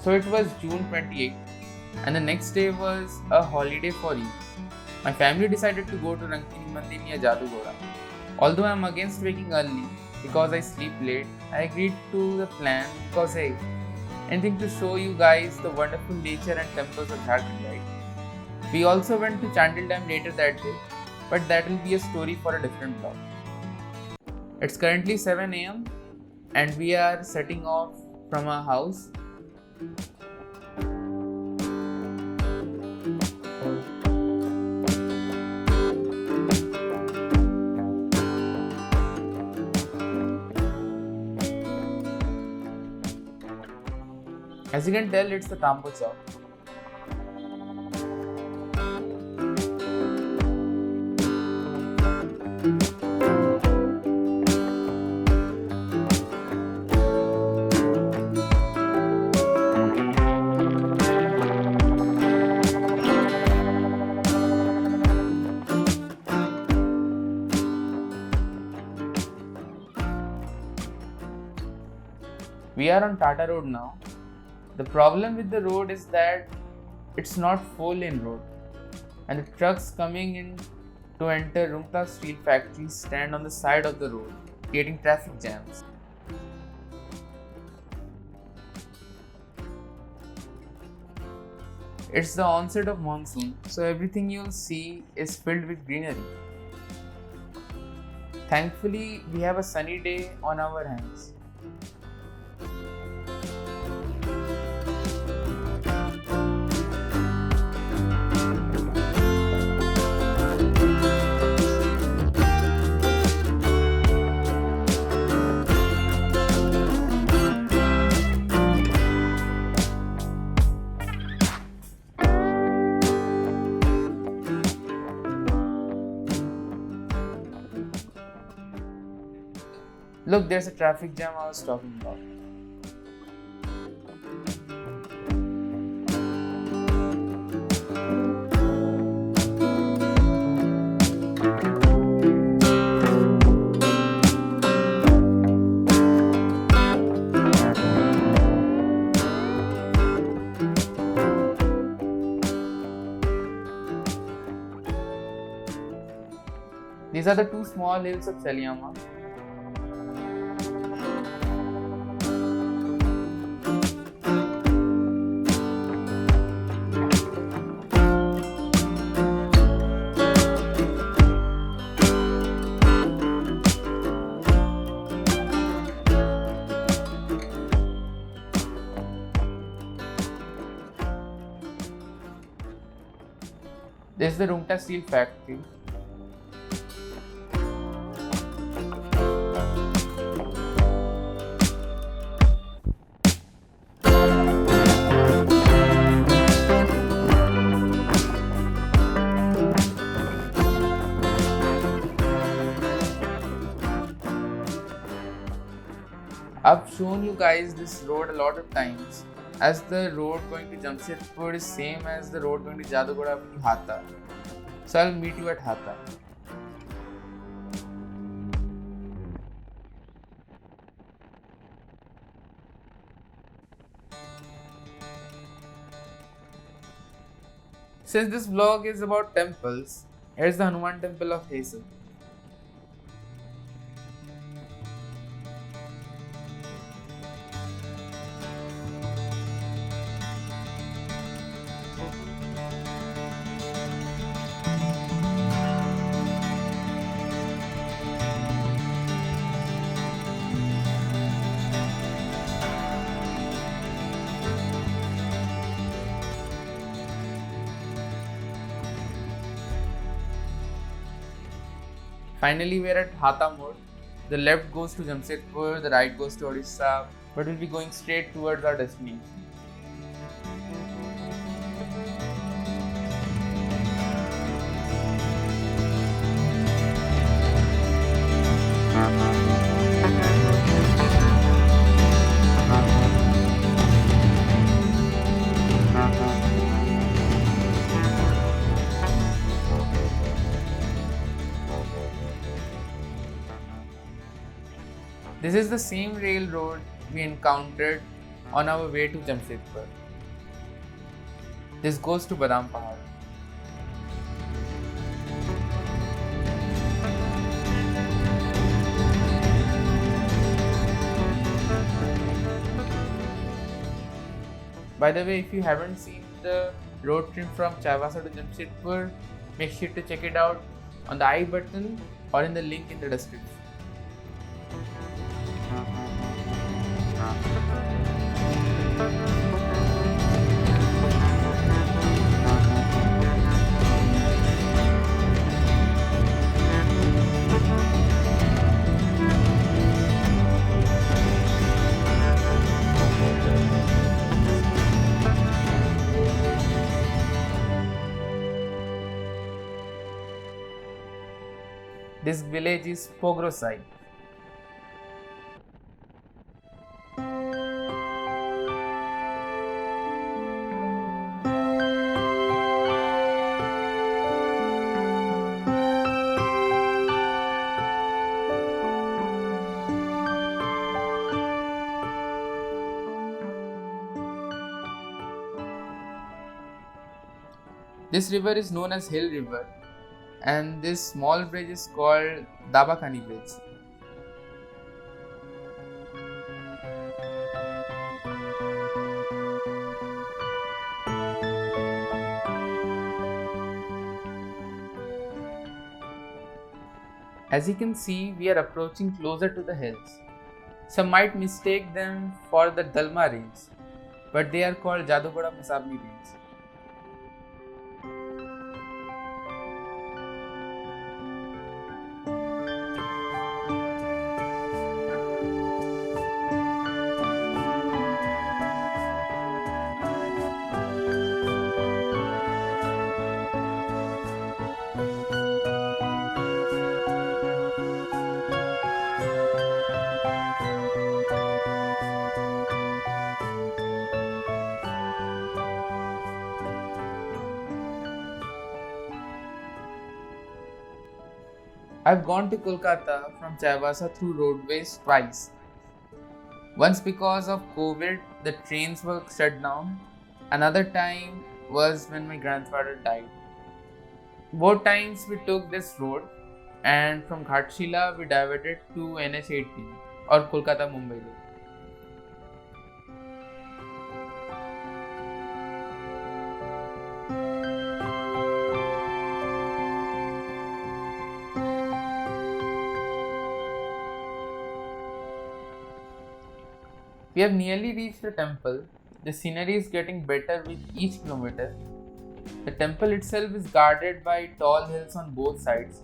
So it was June 28th, and the next day was a holiday for you. My family decided to go to Rankini Mandir near Jadugora. Although I am against waking early because I sleep late, I agreed to the plan because hey, anything to show you guys the wonderful nature and temples of Jharkhand, right? We also went to Chandel Dam later that day, but that will be a story for a different vlog. It's currently 7 am and we are setting off from our house. As you can tell, it's the Tambo Chawk. We are on Tata Road now. The problem with the road is that it's not 4-lane road, and the trucks coming in to enter Rungta steel factory stand on the side of the road, creating traffic jams. It's the onset of monsoon, so everything you'll see is filled with greenery. Thankfully, we have a sunny day on our hands. Look, there's a traffic jam I was talking about. These are the two small hills of Chaliyama. This is the Rungta steel factory. I've shown you guys this road a lot of times, as the road going to Jamshedpur is same as the road going to Jadugora to Hata. So I'll meet you at Hata. Since this vlog is about temples, here's the Hanuman temple of Hazel. Finally, we are at Hata Mode. The left goes to Jamshedpur, the right goes to Odisha, but we'll be going straight towards our destination. This is the same railroad we encountered on our way to Jamshedpur. This goes to Badam Pahad. By the way, if you haven't seen the road trip from Chaivasa to Jamshedpur, make sure to check it out on the I button or in the link in the description. This village is Pogrosai. This river is known as Hill River, and this small bridge is called Dabakani Bridge. As you can see, we are approaching closer to the hills. Some might mistake them for the Dalma range, but they are called Jadugora Musabni range. I've gone to Kolkata from Chaivasa through roadways twice. Once because of COVID, the trains were shut down. Another time was when my grandfather died. Both times we took this road, and from Ghatshila we diverted to NH18 or Kolkata Mumbai Road. We have nearly reached the temple. The scenery is getting better with each kilometer. The temple itself is guarded by tall hills on both sides.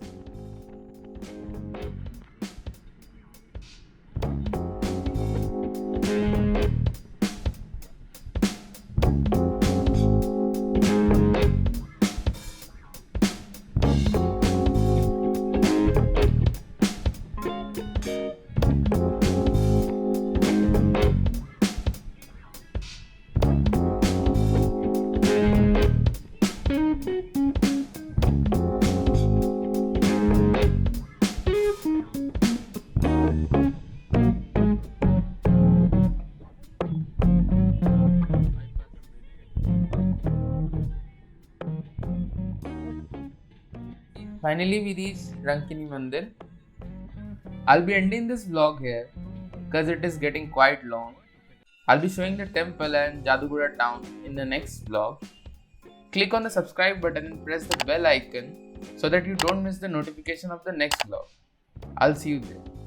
Finally, we reached Rankini Mandir. I'll be ending this vlog here because it is getting quite long. I'll be showing the temple and Jadugora town in the next vlog. Click on the subscribe button and press the bell icon so that you don't miss the notification of the next vlog. I'll see you there.